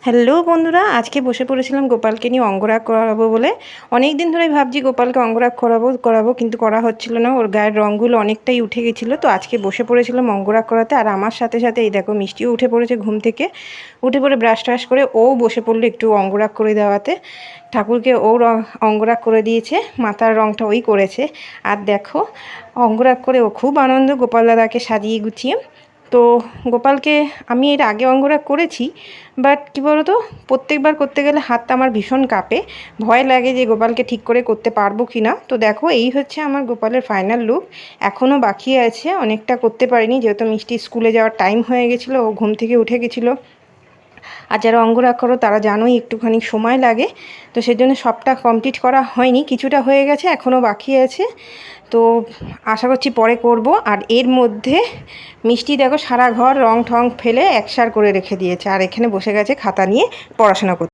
Hello বন্ধুরা, আজকে বসে পড়েছিলাম গোপালকে নিয়ে অঙ্গরাগ করাবো বলে। অনেক দিন ধরেই ভাবছি গোপালকে অঙ্গরাগ করাবো কিন্তু করা হচ্ছিল না। ওর গায়ের রঙগুলো অনেকটাই উঠে গেছিলো, তো আজকে বসে পড়েছিলাম অঙ্গরাগ করাতে। আর আমার সাথে সাথে এই দেখো মিষ্টিও উঠে পড়েছে ঘুম থেকে। উঠে পড়ে ব্রাশ ট্রাশ করে ও বসে পড়লো একটু অঙ্গরাগ করে দেওয়াতে। ঠাকুরকে ও অঙ্গরাগ করে দিয়েছে, মাথার রঙটা ওই করেছে। আর দেখো অঙ্গরাগ করে ও খুব আনন্দ গোপাল দাদাকে সাজিয়ে গুছিয়ে। তো গোপালকে আমি এর আগে অঙ্গরাগ করেছি, বাট কী বলো তো, প্রত্যেকবার করতে গেলে হাতটা আমার ভীষণ কাঁপে। ভয় লাগে যে গোপালকে ঠিক করে করতে পারবো কি না। তো দেখো এই হচ্ছে আমার গোপালের ফাইনাল লুক। এখনও বাকি আছে, অনেকটা করতে পারিনি যেহেতু মিষ্টি স্কুলে যাওয়ার টাইম হয়ে গেছিলো, ও ঘুম থেকে উঠে গেছিলো। আর যারা অঙ্গরাগ করো তারা জানোই একটুখানি সময় লাগে, তো সেজন্য সবটা কমপ্লিট করা হয়নি, কিছুটা হয়ে গেছে, এখনও বাকি আছে। তো আশা করছি পরে করব। আর এর মধ্যে মিষ্টি দেখো সারা ঘর রং ঠং ফেলে একসার করে রেখে দিয়েছে, আর এখানে বসে গেছে খাতা নিয়ে পড়াশোনা করতে।